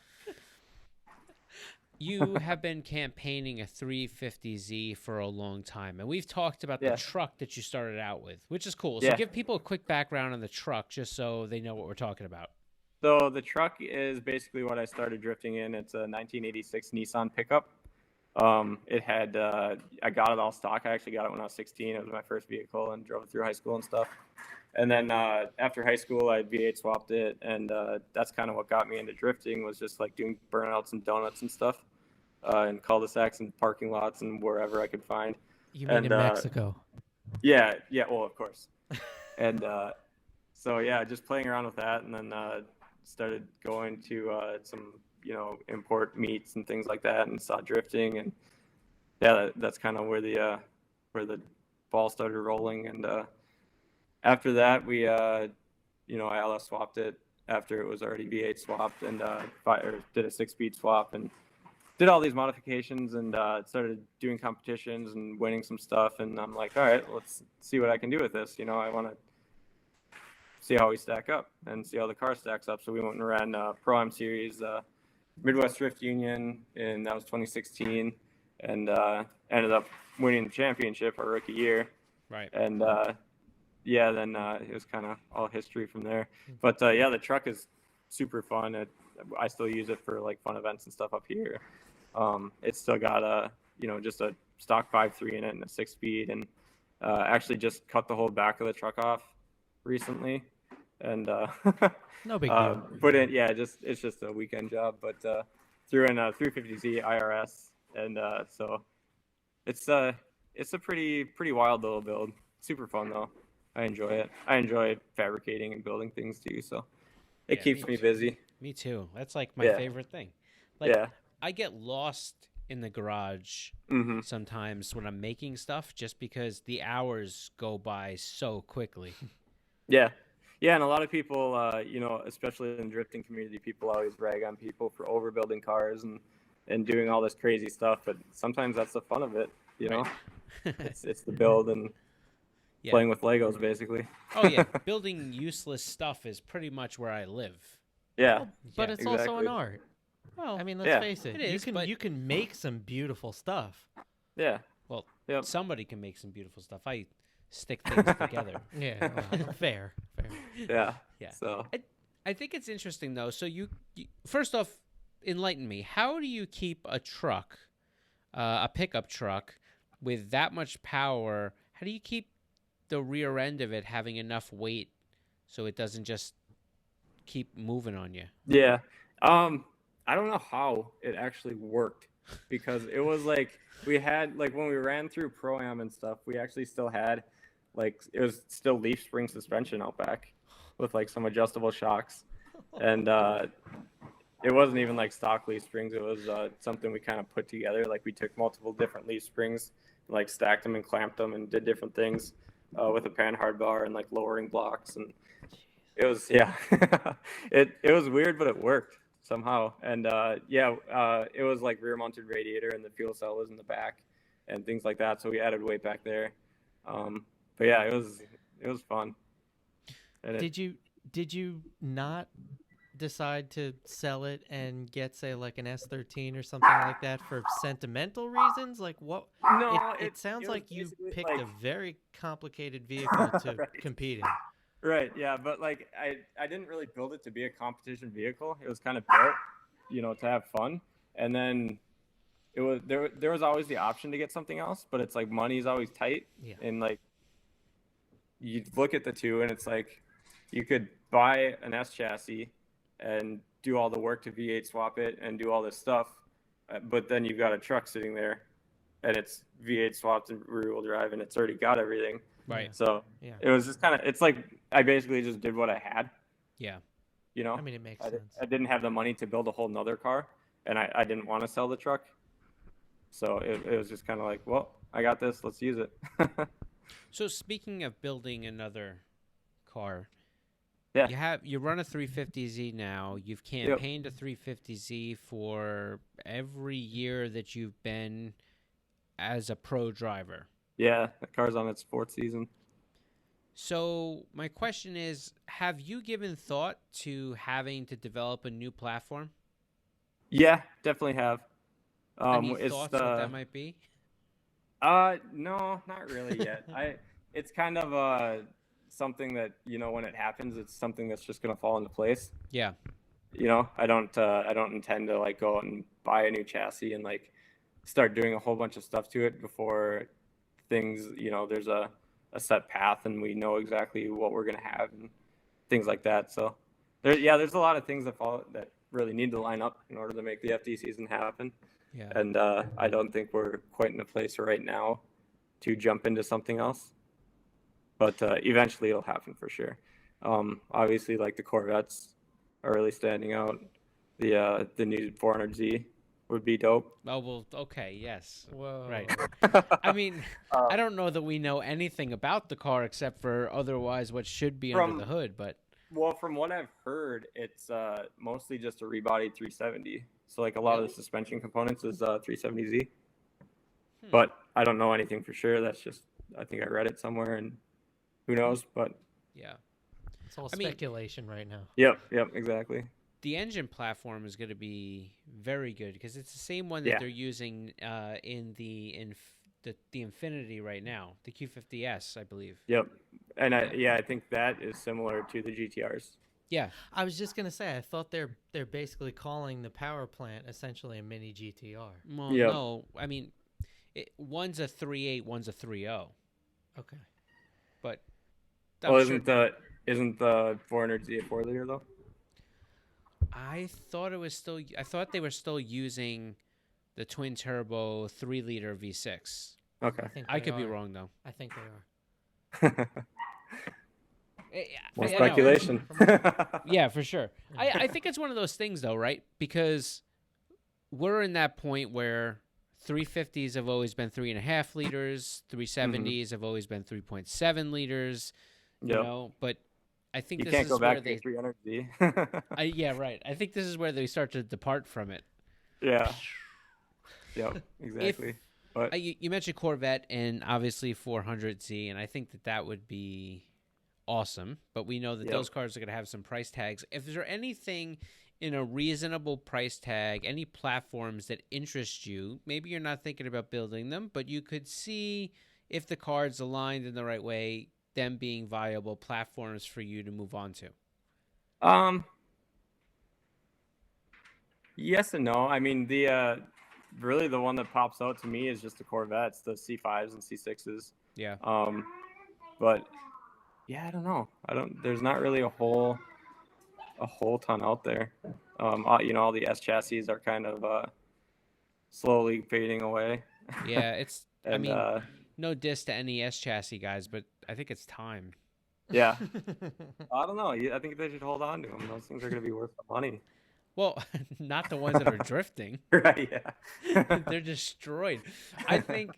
S3: You have been campaigning a 350Z for a long time, and we've talked about
S5: Yeah.
S3: the truck that you started out with, which is cool. So
S5: Yeah.
S3: give people a quick background on the truck just so they know what we're talking about.
S5: So the truck is basically what I started drifting in. It's a 1986 Nissan pickup. It had I got it all stock. I actually got it when I was 16. It was my first vehicle and drove it through high school and stuff. And then after high school, I V8 swapped it, and that's kind of what got me into drifting. Was just like doing burnouts and donuts and stuff, and cul-de-sacs and parking lots and wherever I could find.
S4: You mean in
S5: And,
S4: Mexico?
S5: Yeah, well, of course. And so yeah, just playing around with that, and then started going to some import meets and things like that, and saw drifting, and yeah, that's kind of where the ball started rolling. And after that, we I ALS swapped it after it was already V8 swapped, and did a 6-speed swap and did all these modifications, and started doing competitions and winning some stuff. And I'm like, all right, let's see what I can do with this. I want to see how we stack up and see how the car stacks up. So we went and ran Pro-Am Series, Midwest Drift Union, and that was 2016, and ended up winning the championship our rookie year.
S3: Right.
S5: And yeah, then it was kind of all history from there. But yeah, the truck is super fun. I still use it for like fun events and stuff up here. It's still got just a stock 5.3 in it and a 6-speed, and actually just cut the whole back of the truck off recently, and
S4: No big deal.
S5: put in it's just a weekend job, but threw in a 350Z IRS, and so it's a pretty wild little build. Super fun though. I enjoy it. I enjoy fabricating and building things too, so it
S3: Yeah,
S5: keeps
S3: me
S5: me
S3: too.
S5: busy.
S3: Me too. That's like my
S5: Yeah.
S3: favorite thing. Like,
S5: Yeah.
S3: I get lost in the garage
S5: Mm-hmm.
S3: sometimes when I'm making stuff just because the hours go by so quickly.
S5: Yeah. Yeah, and a lot of people, especially in the drifting community, people always rag on people for overbuilding cars and doing all this crazy stuff, but sometimes that's the fun of it, it's the build and
S3: Yeah.
S5: playing with Legos, basically.
S3: Oh yeah, building useless stuff is pretty much where I live.
S5: Yeah.
S4: But
S3: Yeah.
S4: it's also
S5: exactly.
S4: an art.
S3: Well,
S4: I mean, let's
S5: Yeah.
S4: face it.
S3: It is, but-
S4: you can make some beautiful stuff.
S5: Yeah.
S3: well,
S5: Yep.
S3: somebody can make some beautiful stuff. I stick things together.
S4: Yeah, well, fair.
S5: Yeah.
S3: Yeah.
S5: So
S3: I think it's interesting though. So you first off, enlighten me. How do you keep a truck a pickup truck with that much power, how do you keep the rear end of it having enough weight so it doesn't just keep moving on you?
S5: Yeah. I don't know how it actually worked because it was like we had like when we ran through Pro-Am and stuff, we actually still had like it was still leaf spring suspension out back with like some adjustable shocks. And it wasn't even like stock leaf springs. It was something we kind of put together. Like we took multiple different leaf springs, like stacked them and clamped them and did different things with a panhard bar and like lowering blocks. And it was, yeah, it was weird, but it worked somehow. And it was like rear mounted radiator and the fuel cell was in the back and things like that. So we added weight back there. But yeah, it was fun. And
S4: Did you not decide to sell it and get, say, like an S13 or something like that for sentimental reasons? Like what?
S5: No,
S4: it sounds
S5: was
S4: like you
S5: basically,
S4: picked
S5: like-
S4: a very complicated vehicle to
S5: Right.
S4: compete in.
S5: Right, yeah, but like I didn't really build it to be a competition vehicle. It was kind of built, to have fun. And then it was there was always the option to get something else, but it's like money's always tight.
S4: Yeah.
S5: And like you look at the two and it's like you could buy an S chassis and do all the work to V8 swap it and do all this stuff, but then you've got a truck sitting there and it's V8 swapped and rear wheel drive and it's already got everything.
S3: Right.
S5: So
S4: Yeah.
S5: it was just kind of, it's like I basically just did what I had,
S3: Yeah.
S4: I mean, it makes sense.
S5: I didn't have the money to build a whole nother car and I didn't want to sell the truck. So it was just kind of like, well, I got this, let's use it.
S3: So speaking of building another car,
S5: Yeah.
S3: you run a 350Z now. You've campaigned a 350Z for every year that you've been as a pro driver.
S5: Yeah, the car's on its 4th season.
S3: So my question is, have you given thought to having to develop a new platform?
S5: Yeah, definitely have.
S3: Any
S5: It's
S3: thoughts what that might be?
S5: No, not really yet. It's kind of something that, when it happens, it's something that's just going to fall into place.
S3: Yeah.
S5: I don't intend to like go and buy a new chassis and like start doing a whole bunch of stuff to it before things, there's a set path and we know exactly what we're going to have and things like that. So there's a lot of things that really need to line up in order to make the FD season happen.
S3: Yeah.
S5: And I don't think we're quite in a place right now to jump into something else. But eventually it'll happen for sure. Obviously, like the Corvettes are really standing out. The new 400Z would be dope.
S3: Oh, well, okay, yes.
S4: Whoa.
S3: Right. I mean, I don't know that we know anything about the car except for otherwise what should be under the hood, but...
S5: Well, from what I've heard, it's mostly just a rebodied 370. So like a lot of the suspension components is 370Z. But I don't know anything for sure. That's just, I think I read it somewhere and who knows, but
S3: Yeah.
S4: It's all
S3: I mean-
S4: speculation right now.
S5: yep, exactly.
S3: The engine platform is going to be very good because it's the same one that
S5: Yeah.
S3: they're using in the Infinity right now, the Q50S, I believe.
S5: Yep. And I think that is similar to the GTRs.
S3: Yeah.
S4: I was just gonna say, I thought they're basically calling the power plant essentially a mini GTR.
S3: Well,
S5: Yep.
S3: no, I mean, one's a 3.8, one's a 3.0,
S4: Okay.
S3: but
S5: Well,
S3: I'm sure-
S5: isn't the 400Z a 4-liter though?
S3: I thought they were still using the twin turbo 3-liter V6.
S5: Okay.
S3: I could be wrong though.
S4: I think they are.
S5: More
S3: I know.
S5: speculation.
S3: Yeah, for sure. I think it's one of those things, though, right? Because we're in that point where 350s have always been 3.5 liters, 370s have always been 3.7 liters, you
S5: Yep.
S3: know. But I think
S5: You
S3: this
S5: can't
S3: is
S5: go
S3: where
S5: back
S3: they.
S5: to 300Z.
S3: Yeah, right. I think this is where they start to depart from it.
S5: Yeah. Yep. Exactly. But
S3: You mentioned Corvette and obviously 400Z, and I think that would be awesome. But we know that
S5: Yep.
S3: those cars are going to have some price tags. If there anything in a reasonable price tag, any platforms that interest you, maybe you're not thinking about building them, but you could see if the cards aligned in the right way, them being viable platforms for you to move on to.
S5: yes and no. I mean, the really the one that pops out to me is just the Corvettes, the C5s and C6s.
S3: Yeah.
S5: But yeah, I don't know. There's not really a whole ton out there. All the S chassis are kind of slowly fading away.
S3: Yeah, it's. I
S5: And
S3: mean, no diss to any S chassis guys, but I think it's time.
S5: yeah, I don't know. I think they should hold on to them. Those things are going to be worth the money.
S3: Well, not the ones that are drifting.
S5: Right? Yeah.
S3: They're destroyed. I think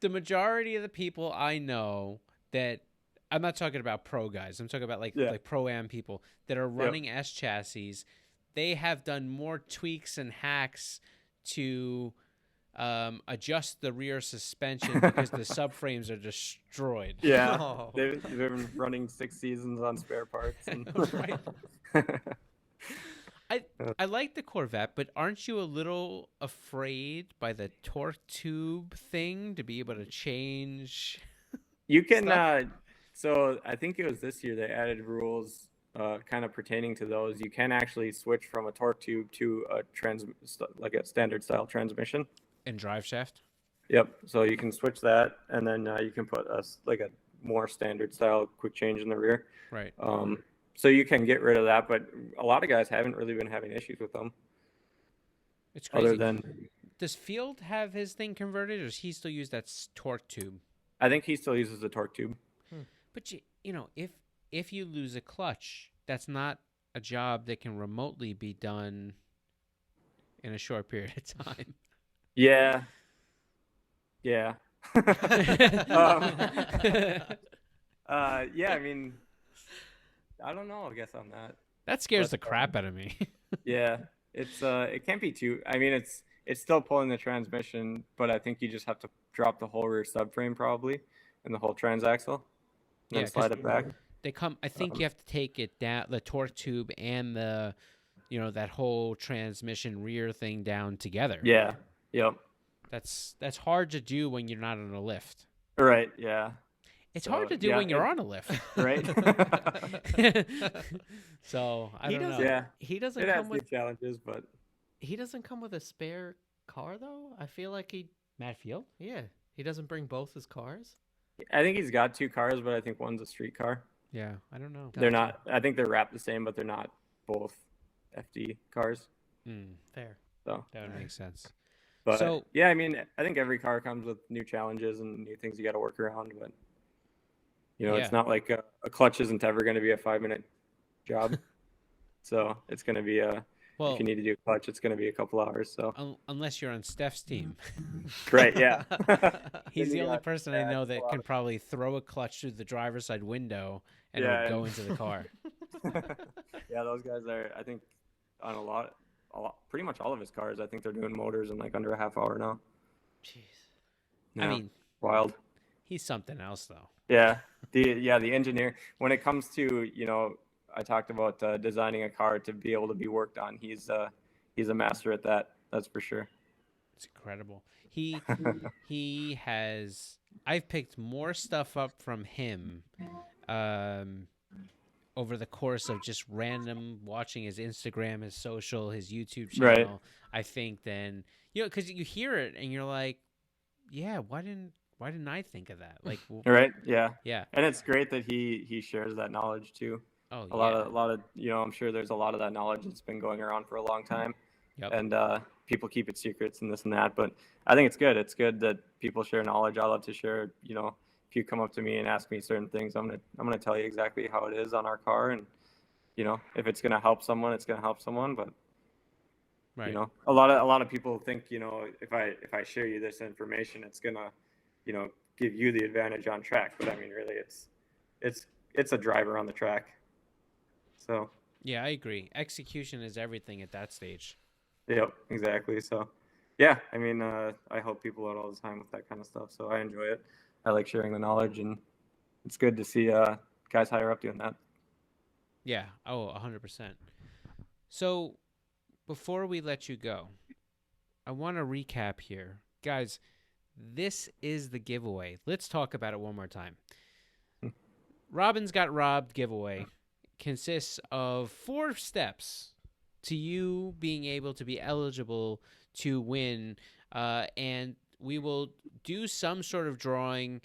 S3: the majority of the people I know that I'm not talking about pro guys. I'm talking about like pro-am people that are running S chassis. They have done more tweaks and hacks to adjust the rear suspension because the subframes are destroyed.
S5: Yeah.
S4: Oh.
S5: They've been running 6 seasons on spare parts. And
S3: Right. I like the Corvette, but aren't you a little afraid by the torque tube thing to be able to change?
S5: You can.
S3: Stuff?
S5: So I think it was this year they added rules kind of pertaining to those. You can actually switch from a torque tube to like a standard style transmission.
S3: And drive shaft?
S5: Yep. So you can switch that, and then you can put a more standard style quick change in the rear.
S3: Right.
S5: So you can get rid of that, but a lot of guys haven't really been having issues with them.
S3: It's crazy.
S5: Other than,
S3: Does Field have his thing converted, or does he still use that torque tube?
S5: I think he still uses the torque tube.
S3: But if you lose a clutch, that's not a job that can remotely be done in a short period of time.
S5: Yeah. Yeah. Yeah, I mean, I don't know, I guess on that.
S3: That scares the crap out of me.
S5: Yeah, it can't be too. I mean, it's still pulling the transmission, but I think you just have to drop the whole rear subframe probably, and the whole transaxle, and then slide it back.
S3: They come. I think you have to take it down, the torque tube and the, that whole transmission rear thing down together.
S5: Yeah. Yep.
S3: That's hard to do when you're not on a lift.
S5: Right. Yeah.
S3: It's hard to do when you're on a lift.
S5: Right.
S3: So I don't know.
S5: Yeah.
S4: He doesn't
S5: It has
S4: come with
S5: its challenges, but
S4: he doesn't come with a spare car though. I feel like
S3: Matt Field?
S4: he doesn't bring both his cars.
S5: I think he's got 2 cars, but I think one's a street car.
S3: Yeah, I don't know.
S5: They're not. I think they're wrapped the same, but they're not both FD cars.
S4: Fair.
S5: So
S3: That would make sense.
S5: But
S3: So-
S5: yeah, I mean, I think every car comes with new challenges and new things you got to work around. But
S3: Yeah.
S5: it's not like a clutch isn't ever going to be a 5-minute job. So it's going to be
S3: Well,
S5: if you need to do a clutch, it's going to be a couple hours. So
S3: unless you're on Steph's team.
S5: right, yeah.
S3: He's
S5: Then
S3: the
S5: you
S3: only
S5: got
S3: person I know that
S5: a lot
S3: can probably throw a clutch through the driver's side window and
S5: Yeah,
S3: it'll go
S5: and-
S3: into the car.
S5: Yeah, those guys are. I think on a lot, pretty much all of his cars. I think they're doing motors in like under a half hour now.
S4: Jeez.
S3: I
S5: Yeah,
S3: mean,
S5: wild.
S3: he's something else though.
S5: Yeah, the engineer. When it comes to I talked about designing a car to be able to be worked on. He's a master at that. That's for sure.
S3: It's incredible. He has. I've picked more stuff up from him, over the course of just random watching his Instagram, his social, his YouTube channel.
S5: Right.
S3: I think then because you hear it and you're like, yeah, why didn't I think of that? Like,
S5: Right? Yeah.
S3: yeah.
S5: And it's great that he shares that knowledge too.
S3: Oh,
S5: A lot of I'm sure there's a lot of that knowledge that's been going around for a long time.
S3: Yep.
S5: And people keep it secrets and this and that, but I think it's good. It's good that people share knowledge. I love to share. If you come up to me and ask me certain things, I'm gonna tell you exactly how it is on our car, and if it's gonna help someone, it's gonna help someone. But
S3: Right.
S5: a lot of people think if I share you this information, it's gonna give you the advantage on track. But I mean, really, it's a driver on the track. So.
S3: Yeah, I agree. Execution is everything at that stage.
S5: Yep, exactly. So, yeah, I mean, I help people out all the time with that kind of stuff. So I enjoy it. I like sharing the knowledge, and it's good to see guys higher up doing that.
S3: Yeah. Oh, 100%. So before we let you go, I want to recap here. Guys, this is the giveaway. Let's talk about it one more time. Robbins Got Robbed giveaway consists of 4 steps. to you being able to be eligible to win. And we will do some sort of drawing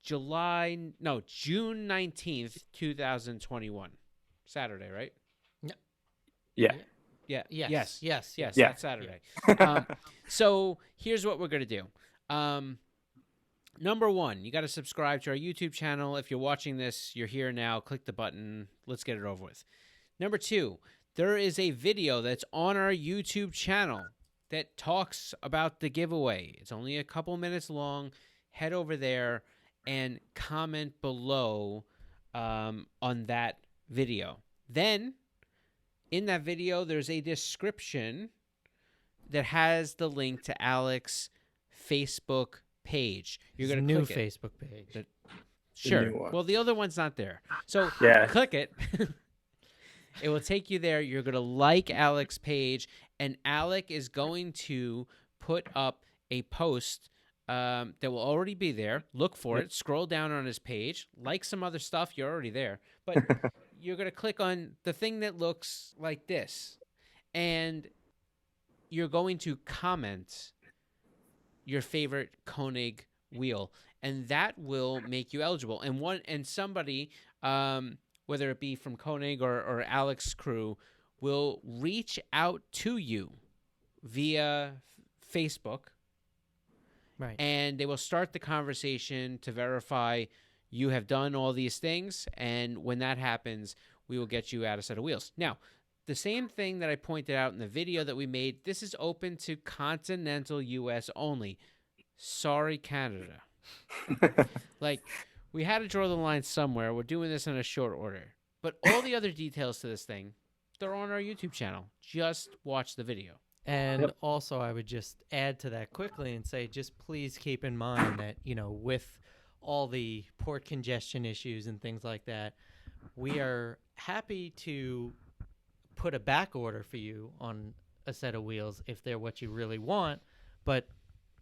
S3: June 19th, 2021. Saturday, right?
S5: Yeah.
S3: Yeah.
S4: Yes.
S3: Yes.
S5: Yeah.
S3: That's Saturday. So here's what we're going to do. Number one, you got to subscribe to our YouTube channel. If you're watching this, you're here now. Click the button. Let's get it over with. Number two, there is a video that's on our YouTube channel that talks about the giveaway. It's only a couple minutes long. Head over there and comment below on that video. Then, in that video, there's a description that has the link to AleC's Facebook page. You're going to
S4: new
S3: click it.
S4: Facebook page.
S3: Sure.
S5: new one.
S3: Well, the other one's not there. So
S5: Yeah.
S3: click it. It will take you there. You're going to like AleC's page, and AleC is going to put up a post that will already be there. Look for it. Scroll down on his page. Like some other stuff. You're already there. But you're going to click on the thing that looks like this, and you're going to comment your favorite KONIG wheel, and that will make you eligible. And somebody, whether it be from KONIG or AleC's crew, will reach out to you via Facebook,
S4: Right.
S3: and they will start the conversation to verify you have done all these things. And when that happens, we will get you out a set of wheels. Now, the same thing that I pointed out in the video that we made, this is open to continental U.S. only. Sorry, Canada. Like, we had to draw the line somewhere. We're doing this in a short order. But all the other details to this thing, they're on our YouTube channel. Just watch the video.
S4: And also, I would just add to that quickly and say, just please keep in mind that, with all the port congestion issues and things like that, we are happy to put a back order for you on a set of wheels if they're what you really want, but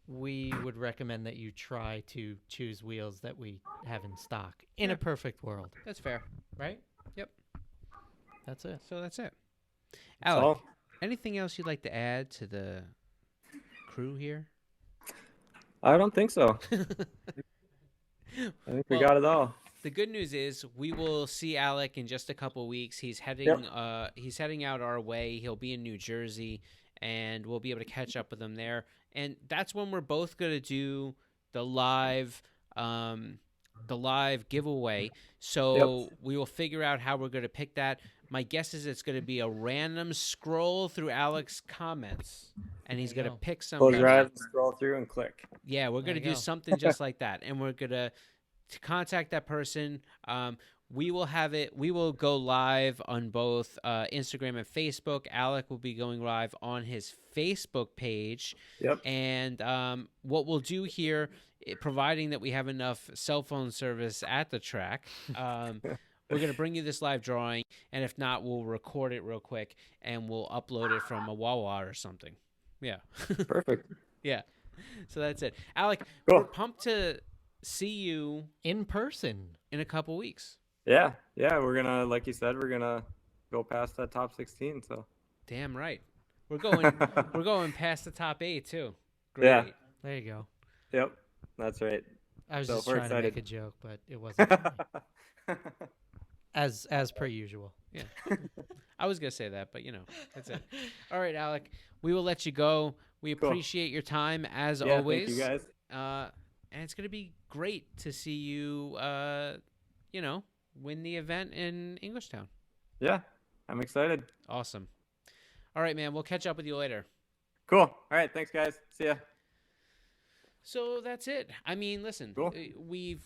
S4: we would recommend that you try to choose wheels that we have in stock in a perfect world,
S3: That's fair.
S4: right?
S3: Yep.
S4: That's it.
S3: So that's it.
S5: That's
S3: AleC,
S5: all.
S3: anything else you'd like to add to the crew here?
S5: I don't think so. I think we
S3: Well,
S5: got it all.
S3: The good news is we will see AleC in just a couple weeks. He's heading out our way. He'll be in New Jersey, and we'll be able to catch up with him there. And that's when we're both going to do the live giveaway. So we will figure out how we're going to pick that. My guess is it's going to be a random scroll through AleC's comments, and he's going to pick
S5: Close
S3: somebody.
S5: your eyes, scroll through, and click.
S3: Yeah, we're going to
S4: you
S3: do
S4: go.
S3: something just like that, and we're going to contact that person. We will have it. We will go live on both Instagram and Facebook. AleC will be going live on his Facebook page.
S5: Yep.
S3: And what we'll do here, providing that we have enough cell phone service at the track, we're going to bring you this live drawing, and if not, we'll record it real quick, and we'll upload it from a Wawa or something. Yeah.
S5: Perfect.
S3: Yeah. So that's it. AleC,
S5: Cool.
S3: we're pumped to see you
S4: In person.
S3: in a couple weeks.
S5: Yeah. We're gonna, like you said, we're gonna go past that top 16. So.
S3: Damn right. We're going past the top 8 too. Great.
S5: Yeah.
S4: There you go.
S5: Yep. That's right.
S4: I was
S5: So
S4: just
S5: we're
S4: trying to make
S5: excited.
S4: a joke, but it wasn't funny. as per usual.
S3: Yeah. I was gonna say that, but that's it. All right, AleC. We will let you go. We
S5: Cool.
S3: appreciate your time as
S5: Yeah.
S3: always.
S5: Thank you guys.
S3: And it's gonna be great to see you. Win the event in Englishtown.
S5: Yeah. I'm excited.
S3: Awesome. All right, man. We'll catch up with you later.
S5: Cool. All right. Thanks, guys. See ya.
S3: So that's it. I mean, listen,
S5: Cool.
S3: We've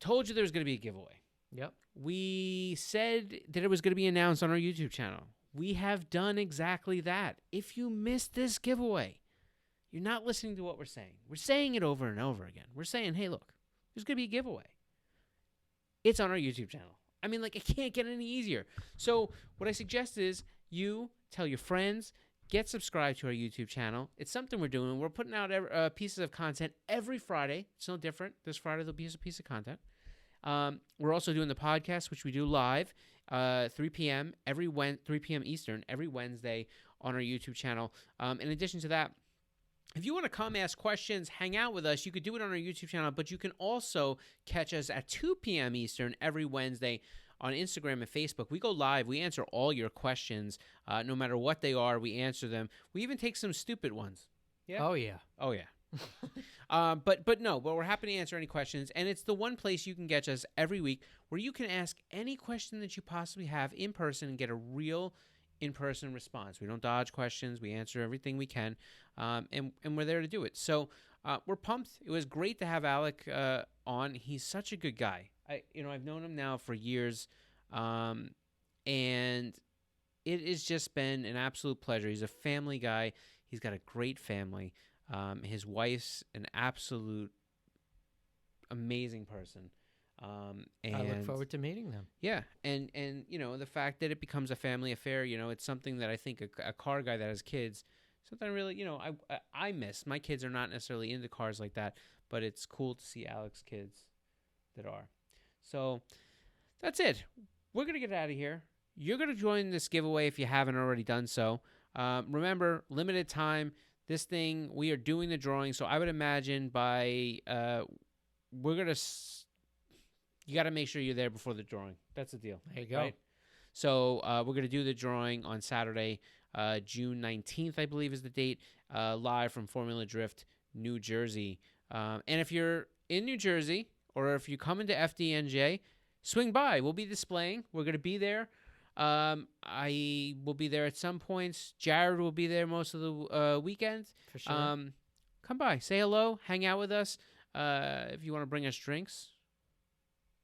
S3: told you there's going to be a giveaway.
S4: Yep.
S3: We said that it was going to be announced on our YouTube channel. We have done exactly that. If you missed this giveaway, you're not listening to what we're saying. We're saying it over and over again. We're saying, hey, look, there's going to be a giveaway. It's on our YouTube channel. I mean, it can't get any easier. So what I suggest is you tell your friends, get subscribed to our YouTube channel. It's something we're doing. We're putting out pieces of content every Friday. It's no different. This Friday there'll be a piece of content. We're also doing the podcast, which we do live. 3 p.m. 3 p.m. Eastern every Wednesday on our YouTube channel. In addition to that, if you want to come ask questions, hang out with us, you could do it on our YouTube channel, but you can also catch us at 2 p.m. Eastern every Wednesday on Instagram and Facebook. We go live. We answer all your questions, no matter what they are. We answer them. We even take some stupid ones. Yeah.
S4: Oh, yeah.
S3: Oh, yeah. But we're happy to answer any questions, and it's the one place you can catch us every week where you can ask any question that you possibly have in person and get a real in-person response. We don't dodge questions. We answer everything we can, and we're there to do it. So we're pumped. It was great to have AleC on. He's such a good guy. I've known him now for years, and it has just been an absolute pleasure. He's a family guy. He's got a great family. His wife's an absolute amazing person. And
S4: I look forward to meeting them.
S3: Yeah, and the fact that it becomes a family affair, it's something that I think a car guy that has kids, something really, I miss. My kids are not necessarily into cars like that, but it's cool to see AleC's kids that are. So that's it. We're going to get out of here. You're going to join this giveaway if you haven't already done so. Remember, limited time. This thing, we are doing the drawing, so I would imagine by you got to make sure you're there before the drawing. That's the deal.
S4: There you go.
S3: Right? So we're going to do the drawing on Saturday, June 19th, I believe is the date, live from Formula Drift, New Jersey. And if you're in New Jersey or if you come into FDNJ, swing by. We'll be displaying. We're going to be there. I will be there at some points. Jared will be there most of the weekend.
S4: For sure.
S3: Come by. Say hello. Hang out with us. If you want to bring us drinks.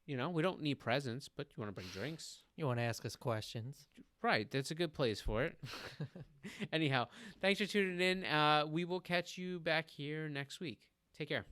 S3: We don't need presents, but you want to bring drinks.
S4: You want to ask us questions.
S3: Right. That's a good place for it. Anyhow, thanks for tuning in. We will catch you back here next week. Take care.